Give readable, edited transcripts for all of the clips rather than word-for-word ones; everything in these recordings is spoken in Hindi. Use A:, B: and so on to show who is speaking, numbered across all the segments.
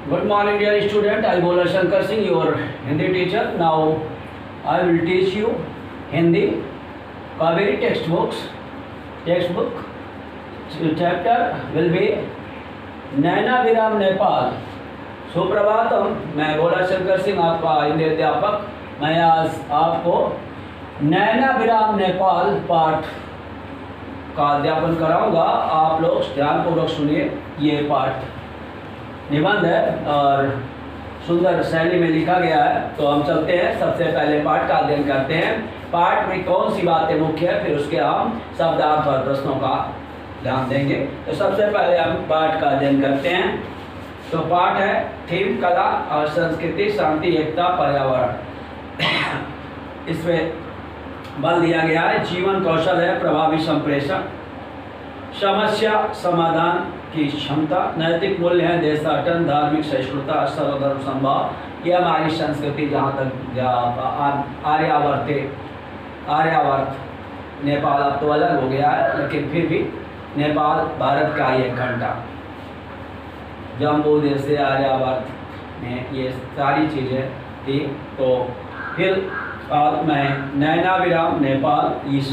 A: Good morning, dear student. I am Bhola Shankar Singh, your Hindi teacher. Now, I will teach you Hindi Kaveri textbook. Chapter will be नैना विराम नेपाल। सुप्रभातम, मैं भोला शंकर सिंह आपका हिंदी अध्यापक। मैं आज आपको नैना विराम नेपाल पाठ का अध्यापन कराऊंगा। आप लोग ध्यानपूर्वक सुनिए। ये पाठ निबंध है और सुंदर शैली में लिखा गया है। तो हम चलते हैं, सबसे पहले पाठ का अध्ययन करते हैं। पाठ में कौन सी बातें मुख्य है, फिर उसके हम शब्दार्थ और प्रश्नों का ध्यान देंगे। तो सबसे पहले हम पाठ का अध्ययन करते हैं। तो पाठ है थीम कला और संस्कृति, शांति, एकता, पर्यावरण। इसमें बल दिया गया है जीवन कौशल है, प्रभावी संप्रेषण, समस्या समाधान की क्षमता, नैतिक मूल्य है, देशाटन, धार्मिक सहिष्णुता, सर्वधर्म संभाव। ये हमारी संस्कृति जहाँ तक आर्यावर्त नेपाल अब तो अलग हो गया है, लेकिन फिर भी नेपाल भारत का एक घंटा, जम्बू देश से आर्यावर्त में ये सारी चीज़ें थी। तो फिर मैं नैना विराम नेपाल इस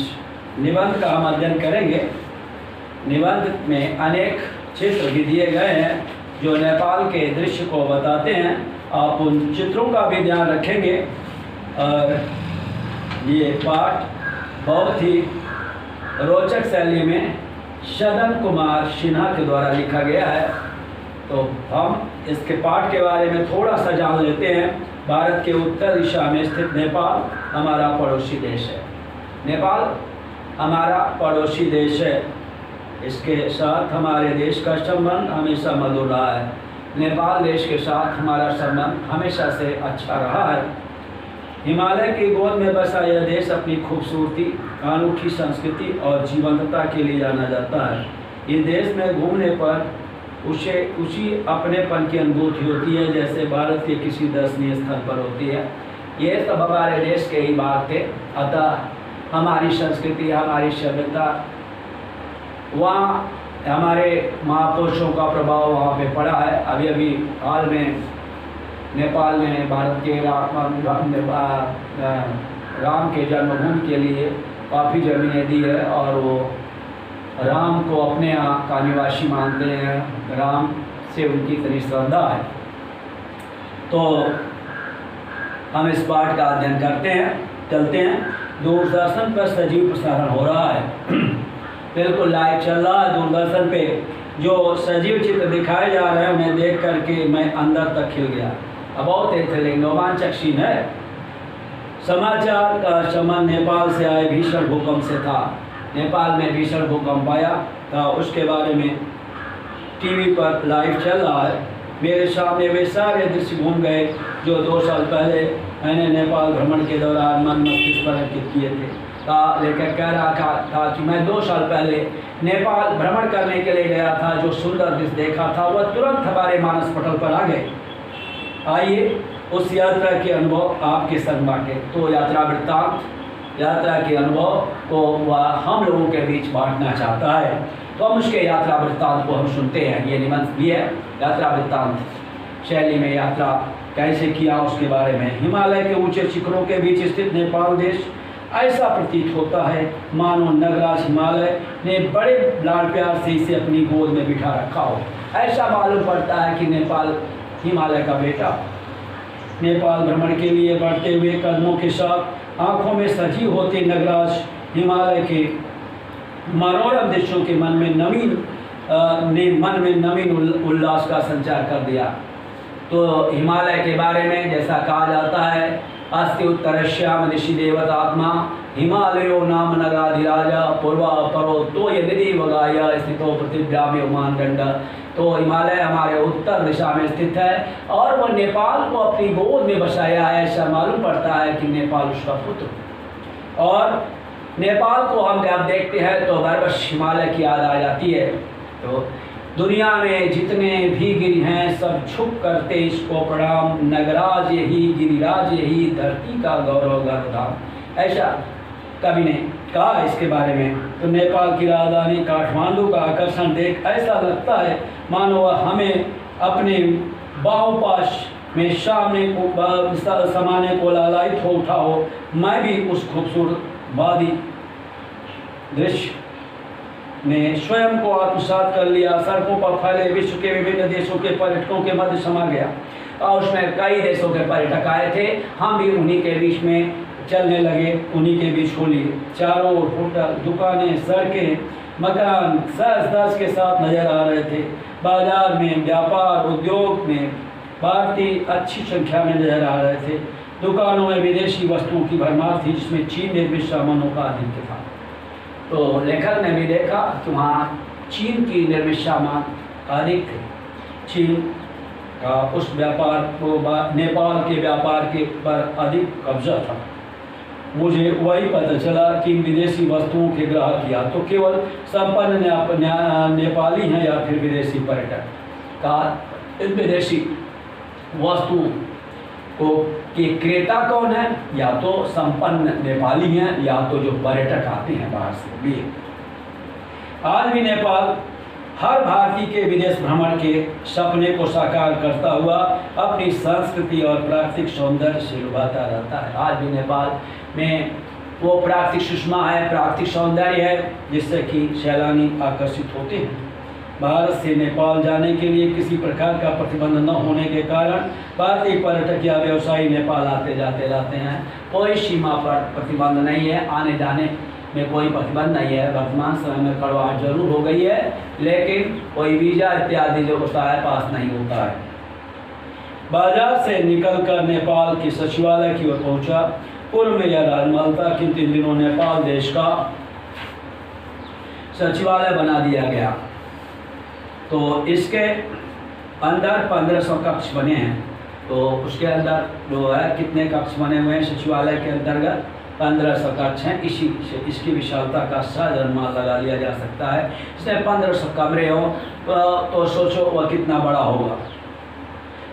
A: निबंध का हम अध्ययन करेंगे। निबंध में अनेक चित्र भी दिए गए हैं जो नेपाल के दृश्य को बताते हैं। आप उन चित्रों का भी ध्यान रखेंगे। और ये पाठ बहुत ही रोचक शैली में सदन कुमार सिन्हा के द्वारा लिखा गया है। तो हम इसके पाठ के बारे में थोड़ा सा जान लेते हैं। भारत के उत्तर दिशा में स्थित नेपाल हमारा पड़ोसी देश है। नेपाल हमारा पड़ोसी देश है। इसके साथ हमारे देश का संबंध हमेशा मधुर रहा है। नेपाल देश के साथ हमारा संबंध हमेशा से अच्छा रहा है। हिमालय की गोद में बसा यह देश अपनी खूबसूरती, अनूठी संस्कृति और जीवंतता के लिए जाना जाता है। इस देश में घूमने पर उसे उसी अपनेपन की अनुभूति होती है जैसे भारत के किसी दर्शनीय स्थल पर होती है। ये सब हमारे देश के ही भाग थे। अतः हमारी संस्कृति, हमारी सभ्यता, वहाँ हमारे महापुरुषों का प्रभाव वहाँ पे पड़ा है। अभी अभी हाल में नेपाल में भारत के राम के जन्मभूमि के लिए काफ़ी ज़मीनें दी है और वो राम को अपने यहाँ का निवासी मानते हैं। राम से उनकी इतनी श्रद्धा है। तो हम इस पाठ का अध्ययन करते हैं, चलते हैं। दूरदर्शन पर सजीव प्रसारण हो रहा है। बिल्कुल लाइव चल रहा है दूरदर्शन पे। जो सजीव चित्र दिखाए जा रहे हैं उन्हें देख करके मैं अंदर तक खिल गया। अब बहुत एक रोमांचक सीन है। समाचार का संबंध नेपाल से आए भीषण भूकंप से था। नेपाल में भीषण भूकंप आया था, उसके बारे में टीवी पर लाइव चल रहा है। मेरे सामने वे सारे दृश्य घूम गए जो 2 साल पहले मैंने नेपाल भ्रमण के दौरान मन मस्तिष्क पर अंकित किए थे। लेकर कह रहा था कि मैं 2 साल पहले नेपाल भ्रमण करने के लिए गया था। जो सुंदर दृश्य देखा था वह तुरंत हमारे मानस पटल पर आ गए। आइए उस यात्रा के अनुभव आपके संग बांटे। तो यात्रा वृत्तांत, यात्रा के अनुभव को वह हम लोगों के बीच बांटना चाहता है। तो हम उसके यात्रा वृत्तांत को हम सुनते हैं। ये निबंध भी है यात्रा वृत्तांत शैली में। यात्रा कैसे किया उसके बारे में। हिमालय के ऊंचे शिखरों के बीच स्थित नेपाल देश ऐसा प्रतीत होता है मानो नगराज हिमालय ने बड़े लाड़ प्यार से इसे अपनी गोद में बिठा रखा हो। ऐसा मालूम पड़ता है कि नेपाल हिमालय का बेटा। नेपाल भ्रमण के लिए बढ़ते हुए कदमों के साथ आंखों में सजीव होते नगराज हिमालय के मनोरम दृश्यों के मन में नवीन उल्लास का संचार कर दिया। तो हिमालय के बारे में जैसा कहा जाता है, अस्ति उत्तरश्याम निशि देवतात्मा हिमालयो नाम नगाधिराजा पूर्वा परो तो यदि वगाया स्थितो पृथिव्याम मानदंड। तो हिमालय हमारे उत्तर दिशा में स्थित है और वह नेपाल को अपनी गोद में बसाया है। ऐसा मालूम पड़ता है कि नेपाल उसका पुत्र। और नेपाल को हम जब देखते हैं तो बरबस हिमालय की याद आ जाती है। तो दुनिया में जितने भी गिरि हैं सब झुक करते इसको प्रणाम। नगराज यही, गिरिराज यही, धरती का गौरव गर्वधाम। ऐसा कवि ने कहा इसके बारे में। तो नेपाल की राजधानी काठमांडू का आकर्षण देख ऐसा लगता है मानो वह हमें अपने बाहुपाश में सामने को समाने को लालायित हो उठा हो, मैं भी उस खूबसूरत वादी दृश्य ने स्वयं को आत्मसात कर लिया। सड़कों पर फैले विश्व के विभिन्न देशों के पर्यटकों के मध्य समा गया और उसमें कई देशों के पर्यटक आए थे। हम भी उन्हीं के बीच में चलने लगे, उन्हीं के बीच हो लिए। चारों ओर होटल, दुकानें, सड़कें, मकान सहज के साथ नजर आ रहे थे। बाजार में, व्यापार उद्योग में भारतीय अच्छी संख्या में नजर आ रहे थे। दुकानों में विदेशी वस्तुओं की भरमार थी, जिसमें चीन निर्मित सामानों का अधिक था। तो लेखक ने भी देखा कि वहाँ चीन की निर्मित सामान अधिक थे। चीन का उस व्यापार को नेपाल के व्यापार के पर अधिक कब्जा था। मुझे वही पता चला कि विदेशी वस्तुओं के ग्राहक या तो केवल संपन्न नेपाली हैं या फिर विदेशी पर्यटक। का इन विदेशी वस्तुओं को के क्रेता कौन है? या तो संपन्न नेपाली हैं या तो जो पर्यटक आते हैं बाहर से भी। आज भी नेपाल हर भारतीय के विदेश भ्रमण के सपने को साकार करता हुआ अपनी संस्कृति और प्राकृतिक सौंदर्य से लुभाता रहता है। आज भी नेपाल में वो प्राकृतिक सुषमा है, प्राकृतिक सौंदर्य है, जिससे कि सैलानी आकर्षित होते हैं। भारत से नेपाल जाने के लिए किसी प्रकार का प्रतिबंध न होने के कारण भारतीय पर्यटक या व्यवसायी नेपाल आते जाते रहते हैं। कोई सीमा पर प्रतिबंध नहीं है, आने जाने में कोई प्रतिबंध नहीं है। वर्तमान समय में कड़वाहट जरूर हो गई है, लेकिन कोई वीज़ा इत्यादि जो होता है पास नहीं होता है। बाजार से निकलकर नेपाल के सचिवालय की ओर पहुंचा। पूर्व में यह राजमहल था, किंतु इन दिनों नेपाल देश का सचिवालय बना दिया गया। तो इसके अंदर 1500 कक्ष बने हैं। तो उसके अंदर जो है कितने कक्ष बने हुए हैं सचिवालय के अंतर्गत? 1500 कक्ष हैं। इसी से इसकी विशालता का सहज अनुमान लगा लिया जा सकता है। इसमें 1500 कमरे हों तो सोचो वह कितना बड़ा होगा।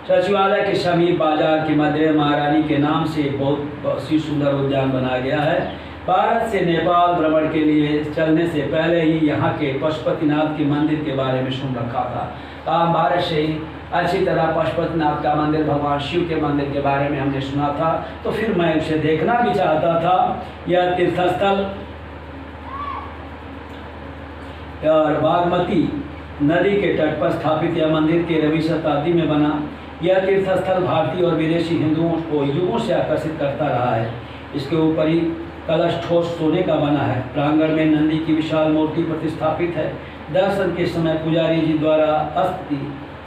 A: सचिवालय के समीप बाजार के मध्य महारानी के नाम से बहुत सी सुंदर उद्यान बनाया गया है। भारत से नेपाल भ्रमण के लिए चलने से पहले ही यहाँ के पशुपतिनाथ के मंदिर के बारे में सुन रखा था। भारत से ही अच्छी तरह पशुपतिनाथ का मंदिर, भगवान शिव के मंदिर के बारे में हमने सुना था। तो फिर मैं उसे देखना भी चाहता था। यह तीर्थस्थल और बागमती नदी के तट पर स्थापित यह मंदिर 13वीं शताब्दी में बना। यह तीर्थस्थल भारतीय और विदेशी हिंदुओं को युगों से आकर्षित करता रहा है। इसके ऊपर ही कलश ठोस सोने का बना है। प्रांगण में नंदी की विशाल मूर्ति प्रतिष्ठापित है। दर्शन के समय पुजारी जी द्वारा अस्थि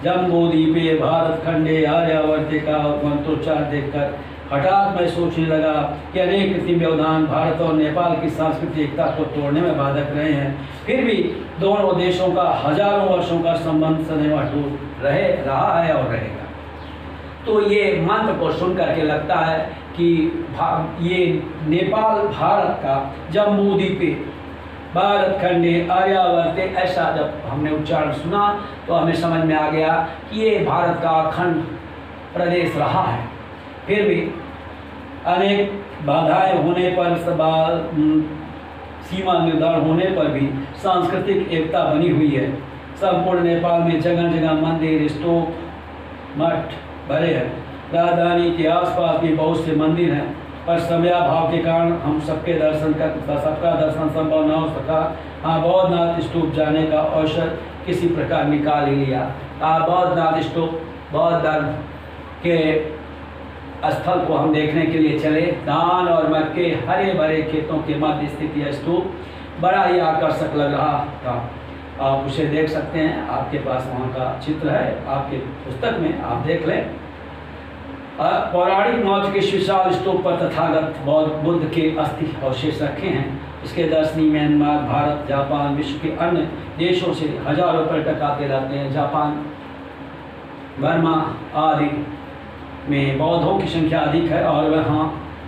A: जम्बूद्वीपे भारत खंडे आर्यावर्ते का मंत्रोच्चार देखकर हठात मैं सोचने लगा कि अनेक कृत्रिम व्यवधान भारत और नेपाल की सांस्कृतिक एकता को तोड़ने में बाधक रहे हैं। फिर भी दोनों देशों का हजारों वर्षों का संबंध सदैव अटूट रहा है और रहेगा। तो ये मंत्र को सुन करके लगता है कि ये नेपाल भारत का जम्बूद्वीपे भारत खंडे आर्यावर्ते, ऐसा जब हमने उच्चारण सुना तो हमें समझ में आ गया कि ये भारत का अखंड प्रदेश रहा है। फिर भी अनेक बाधाएं होने पर, सीमा निर्धारण होने पर भी सांस्कृतिक एकता बनी हुई है। संपूर्ण नेपाल में जगह जगह मंदिर, स्तूप, मठ भरे हैं। राजधानी के आसपास भी बहुत से मंदिर हैं, पर समयाभाव के कारण हम सबका दर्शन संभव न हो सका। हाँ, बौद्धनाथ स्तूप जाने का अवसर किसी प्रकार निकाल ही लिया। बौद्धनाथ स्तूप, बौद्ध धर्म के स्थल को हम देखने के लिए चले। धान और मक्के हरे भरे खेतों के मध्य स्थित यह स्तूप बड़ा ही आकर्षक लग रहा था। आप उसे देख सकते हैं, आपके पास वहाँ का चित्र है, आपके पुस्तक में आप देख लें। पौराणिक महत्व के विशाल स्तूप पर तथागत बौद्ध बुद्ध के अस्थि अवशेष रखे हैं। इसके दर्शनी म्यांमार, भारत, जापान, विश्व के अन्य देशों से हजारों पर्यटक आते रहते हैं। जापान, बर्मा आदि में बौद्धों की संख्या अधिक है और वहाँ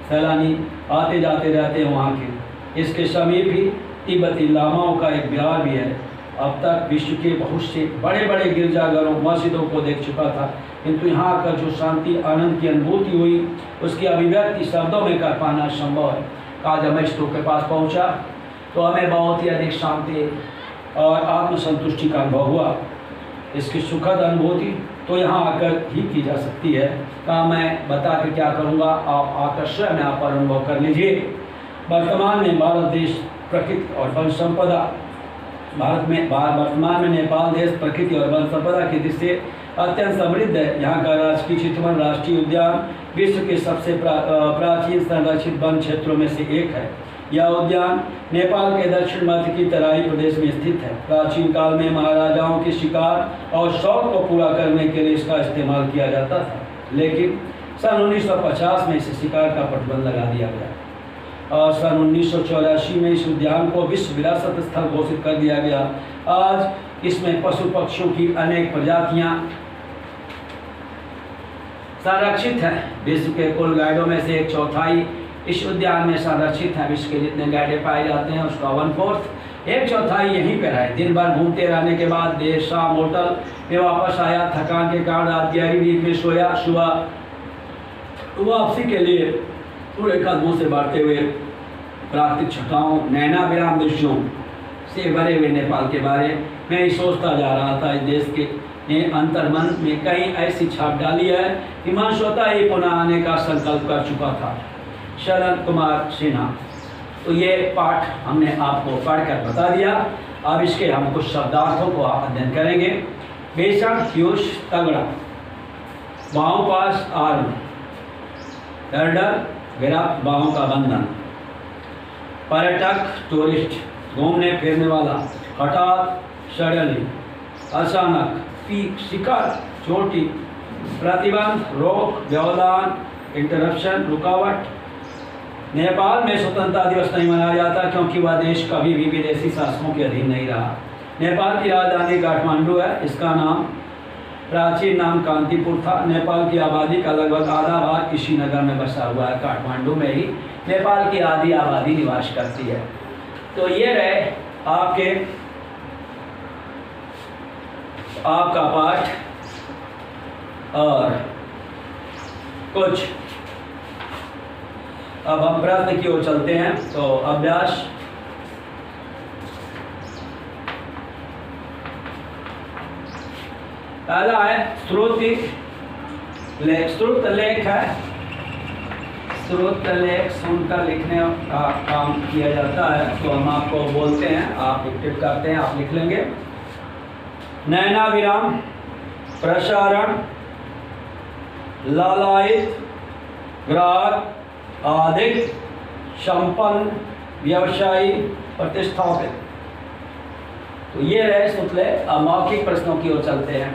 A: सैलानी आते जाते रहते हैं वहाँ के। इसके समीप ही तिब्बती लामाओं का एक विहार भी है। अब तक विश्व के बहुत से बड़े बड़े गिरजाघरों, मस्जिदों को देख चुका था, किंतु यहाँ आकर जो शांति आनंद की अनुभूति हुई उसकी अभिव्यक्ति शब्दों में कर पाना संभव है। आज जब मैं स्तूप के पास पहुँचा तो हमें बहुत ही अधिक शांति और आत्मसंतुष्टि का अनुभव हुआ। इसकी सुखद अनुभूति तो यहाँ आकर ही की जा सकती है। कहा मैं बता कर क्या करूँगा, आप आकर स्वयं यहाँ पर अनुभव कर लीजिए। वर्तमान में भारत देश प्रकृति और वन संपदा वर्तमान में नेपाल देश प्रकृति और वन संपदा की दृष्टि से अत्यंत समृद्ध है। यहाँ का राजकीय चितवन राष्ट्रीय उद्यान विश्व के सबसे प्राचीन संरक्षित वन क्षेत्रों में से एक है। यह उद्यान नेपाल के दक्षिण मध्य की तराई प्रदेश में स्थित है। प्राचीन काल में महाराजाओं के शिकार और शौक को पूरा करने के लिए इसका इस्तेमाल किया जाता था, लेकिन सन 1950 में इसे शिकार का प्रतिबंध लगा दिया गया और सन 1984 में इस उद्यान को विश्व विरासत स्थल घोषित कर दिया गया। आज इसमें पशु पक्षियों की अनेक प्रजातियां संरक्षित हैं। विश्व के कुल गाइडों में से 1/4 इस उद्यान में संरक्षित है। विश्व के जितने गाइडे पाए जाते हैं उसका 1/4 1/4 यहीं पर है। दिन भर घूमते रहने के बाद देर शाम होटल में वापस आया, थकान के कारण रात गहरी नींद में सोया। सुबह वापसी के लिए पूरे कदमों से बढ़ते हुए प्राकृतिक छटाओं नैना विराम दृश्यों से भरे हुए नेपाल के बारे में ही सोचता जा रहा था। इस देश के ने अंतर्मन में कहीं ऐसी छाप डाली है कि मन स्वतः ही पुनः आने का संकल्प कर चुका था। शरण कुमार सिन्हा। तो ये पाठ हमने आपको पढ़कर बता दिया। अब इसके हम कुछ शब्दार्थों को अध्ययन करेंगे। बेसण ह्यूश तगड़ा, बाहों पास आर्म, डर गिरफ्त बाहों का बंधन, पर्यटक टूरिस्ट घूमने फिरने वाला, हठात सडनली अचानक, पीक शिकार चोटी, प्रतिबंध रोक व्यवधान इंटरप्शन रुकावट। नेपाल में स्वतंत्रता दिवस नहीं मनाया जाता क्योंकि वह देश कभी भी विदेशी शासकों के अधीन नहीं रहा। नेपाल की राजधानी काठमांडू है। इसका नाम प्राचीन नाम कांतिपुर था। नेपाल की आबादी का लगभग आधा भाग इसी नगर में बसा हुआ है। काठमांडू में ही नेपाल की आधी आबादी निवास करती है। तो ये रहे आपका पाठ और कुछ अब हम प्रश्न की ओर चलते हैं। तो अभ्यास पहला है स्रोत लेख। स्रोत लेख है, स्रोत लेख सुनकर लिखने का काम किया जाता है। तो हम आपको बोलते हैं, आप टिक करते हैं, आप लिख लेंगे। नैना विराम, प्रसारण, लालायित, ग्राहक, अधिक, संपन्न, व्यवसायी, प्रतिष्ठापित। तो ये रहे सूत्र। अब मौखिक प्रश्नों की ओर चलते हैं।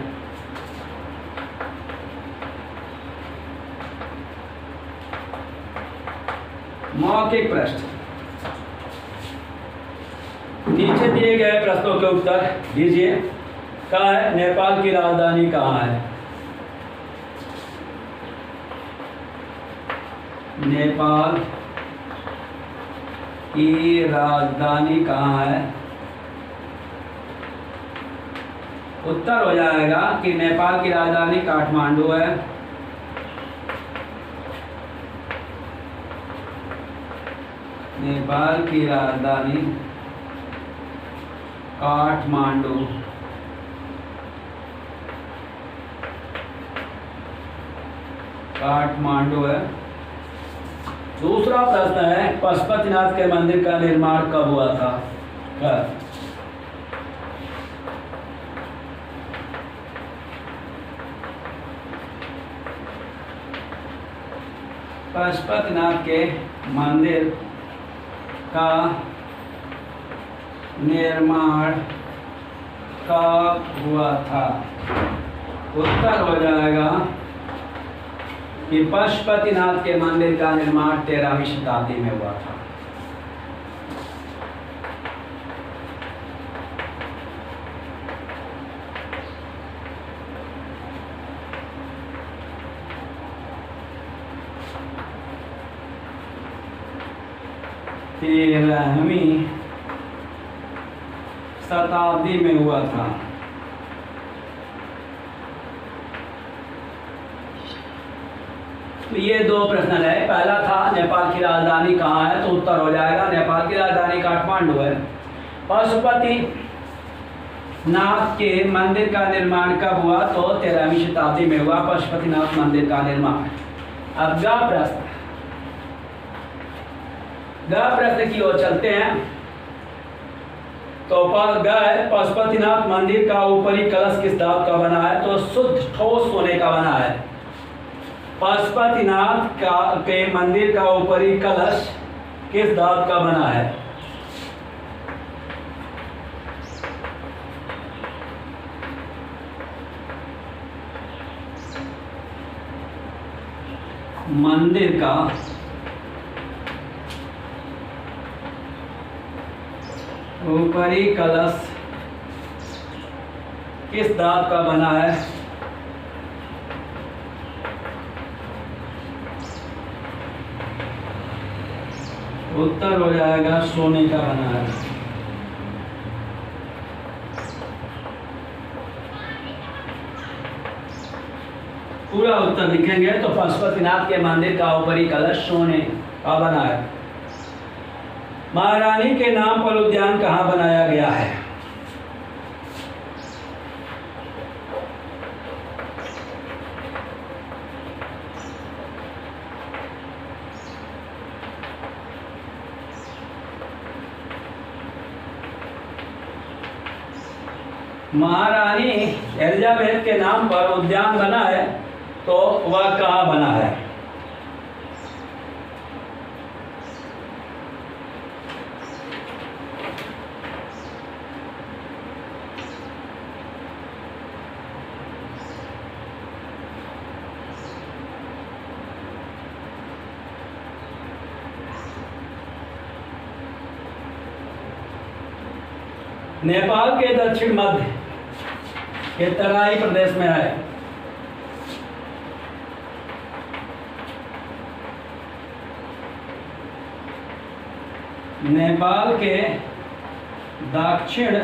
A: मौखिक प्रश्न, नीचे दिए गए प्रश्नों के उत्तर दीजिए। कहाँ है नेपाल की राजधानी, कहाँ है? नेपाल की राजधानी कहाँ है? उत्तर हो जाएगा कि नेपाल की राजधानी काठमांडू है। नेपाल की राजधानी काठमांडू। काठमांडू है। दूसरा प्रश्न है पशुपतिनाथ के मंदिर का निर्माण कब हुआ था? कब? पशुपतिनाथ के मंदिर का निर्माण कब हुआ था? उत्तर हो जाएगा कि पशुपतिनाथ के मंदिर का निर्माण 13वीं शताब्दी में हुआ था। तेरहवीं शताब्दी में हुआ था। तो ये दो प्रश्न है। पहला था नेपाल की राजधानी कहाँ है, तो उत्तर हो जाएगा नेपाल की राजधानी काठमांडू है। पशुपति नाथ के मंदिर का निर्माण कब हुआ? तो 13वीं शताब्दी में हुआ पशुपतिनाथ मंदिर का निर्माण। अब ग प्रश्न की ओर चलते हैं। तो ग पशुपतिनाथ मंदिर का ऊपरी कलश किस धातु का बना है? तो शुद्ध ठोस सोने का बना है। पशुपतिनाथ के मंदिर का ऊपरी कलश किस धातु का बना है? मंदिर का ऊपरी कलश किस धातु का बना है? उत्तर हो जाएगा सोने का बना है। पूरा उत्तर लिखेंगे तो पशुपतिनाथ के मंदिर का ऊपरी कलश सोने का बना है। महारानी के नाम पर उद्यान कहाँ बनाया गया है? महारानी एलिजाबेथ के नाम पर उद्यान बना है, तो वह कहाँ बना है? नेपाल के दक्षिण मध्य के तराई प्रदेश में है। नेपाल के दक्षिण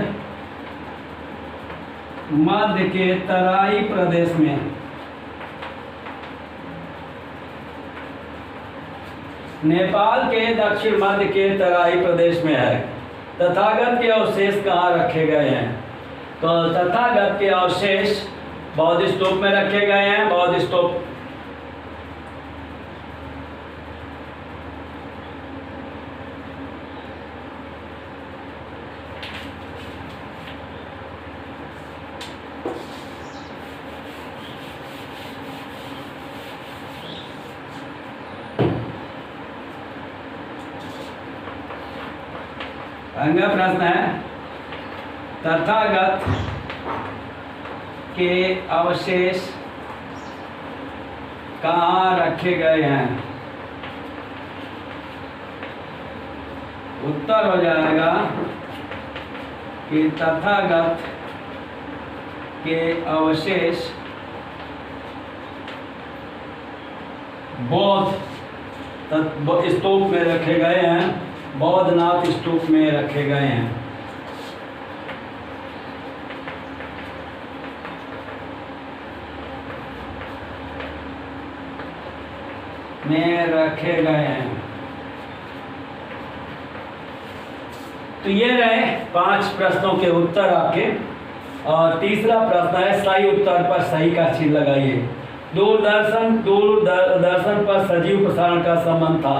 A: मध्य के तराई प्रदेश में नेपाल के दक्षिण मध्य के तराई प्रदेश में है। तथागत के अवशेष कहाँ रखे गए हैं? तो तथागत के अवशेष बौद्ध स्तूप में रखे गए हैं। बौद्ध स्तूप अगला प्रश्न है, तथागत के अवशेष कहाँ रखे गए हैं? उत्तर हो जाएगा कि तथागत के अवशेष बौद्ध स्तूप में रखे गए हैं। बौद्धनाथ स्तूप में रखे गए हैं। में रखे गए हैं। तो ये रहे 5 प्रश्नों के उत्तर आपके। और तीसरा प्रश्न है, सही उत्तर पर सही का चिन्ह लगाइए। दूरदर्शन पर सजीव प्रसारण का संबंध था।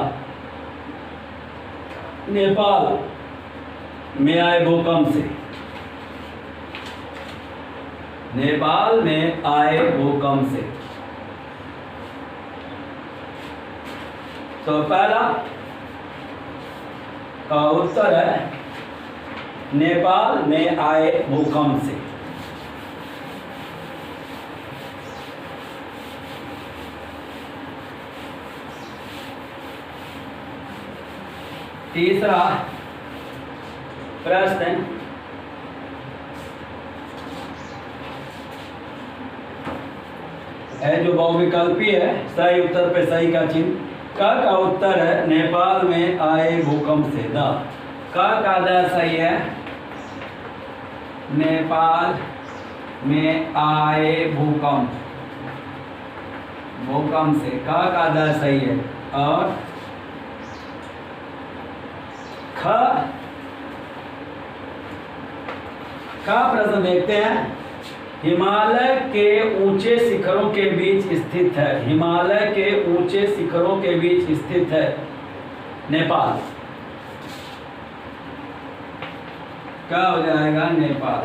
A: नेपाल में आए भूकंप से। नेपाल में आए भूकंप से। तो पहला का उत्तर है नेपाल में आए भूकंप से। तीसरा प्रश्न है जो बहुविकल्पी है, सही उत्तर पे सही का चिन्ह। का उत्तर है नेपाल में आए भूकंप से। द का द सही है, नेपाल में आए भूकंप से। का द सही है। और का प्रश्न देखते हैं। हिमालय के ऊंचे शिखरों के बीच स्थित है, हिमालय के ऊंचे शिखरों के बीच स्थित है नेपाल। क्या हो जाएगा? नेपाल।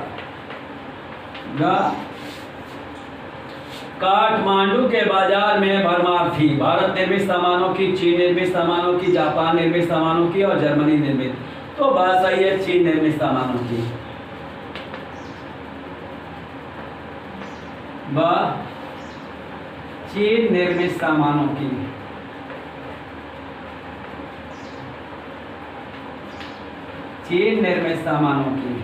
A: काठमांडू के बाजार में भरमार थी। भारत निर्मित सामानों की, चीन निर्मित सामानों की, जापान निर्मित सामानों की और जर्मनी निर्मित। तो बात सही है, चीन निर्मित सामानों की। चीन निर्मित सामानों की। चीन निर्मित सामानों की।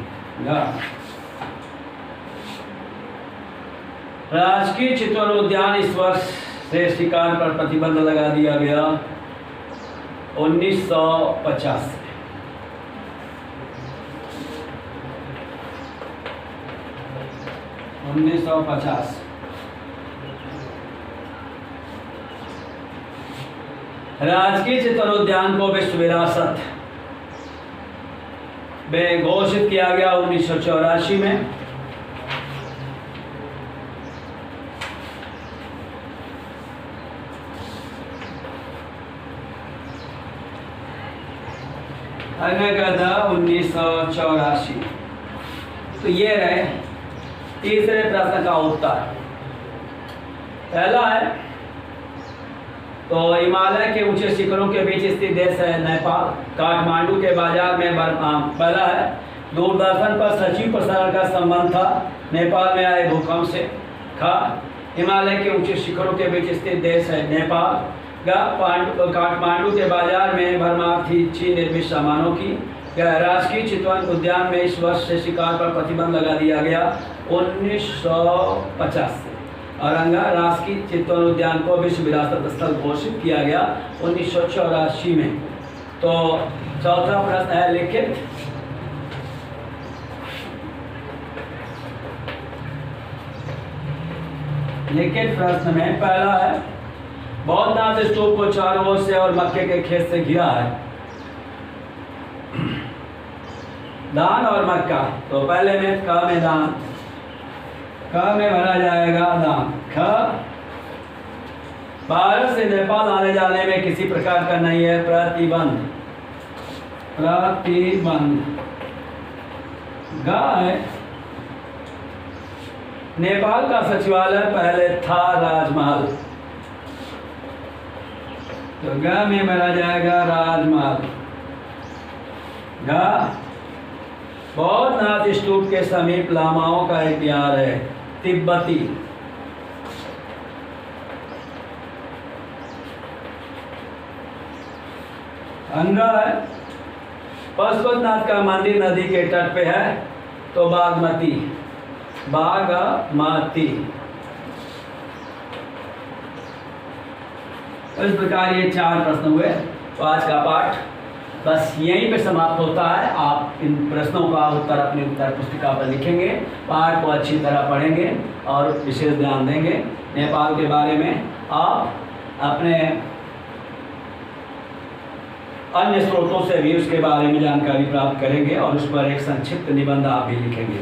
A: राजकीय चितवन उद्यान इस वर्ष से शिकार पर प्रतिबंध लगा दिया गया 1950 से। 1950। राजकीय चितवन उद्यान को विश्व विरासत में घोषित किया गया 1984 में। का था 1984। तो ये रहे तीसरे प्रश्न का उत्तर। पहला है, तो हिमालय के ऊंचे शिखरों के बीच स्थित देश है नेपाल। काठमांडू के बाजार में पहला है, दूरदर्शन पर सचिव प्रसारण का संबंध था नेपाल में आए भूकंप से। हिमालय के ऊंचे शिखरों के बीच स्थित देश है नेपाल। काठमांडू के बाजार में भरमार थी चीन निर्मित सामानों की। राजकीय चितवन उद्यान में इस वर्ष से शिकार पर प्रतिबंध लगा दिया गया 1950 से। औरंगा राजकीय चितवन उद्यान को विश्व विरासत स्थल घोषित किया गया 1984 में। तो चौथा प्रश्न है लिखित। लिखित प्रश्न में पहला है, बौद्धनाथ स्तूप को चारों ओर से और मक्के के खेत से घिरा है। दान और मक्का। तो पहले में क में दान, क में भरा जाएगा दान। ख, भारत से नेपाल आने जाने में किसी प्रकार का नहीं है प्रतिबंध। प्रतिबंध। ग है, नेपाल का सचिवालय पहले था राजमहल। तो ग में भरा जाएगा राजमहल। ग, बौद्धनाथ स्तूप के समीप लामाओं का एक विहार है तिब्बती। अंगा है, पशुपतिनाथ का मंदिर नदी के तट पे है। तो बागमती। बागमती। इस प्रकार ये 4 प्रश्न हुए। तो आज का पाठ बस यहीं पे समाप्त होता है। आप इन प्रश्नों का उत्तर अपनी उत्तर पुस्तिका पर लिखेंगे, पाठ को अच्छी तरह पढ़ेंगे और विशेष ध्यान देंगे। नेपाल के बारे में आप अपने अन्य स्रोतों से भी उसके बारे में जानकारी प्राप्त करेंगे और उस पर एक संक्षिप्त निबंध आप भी लिखेंगे।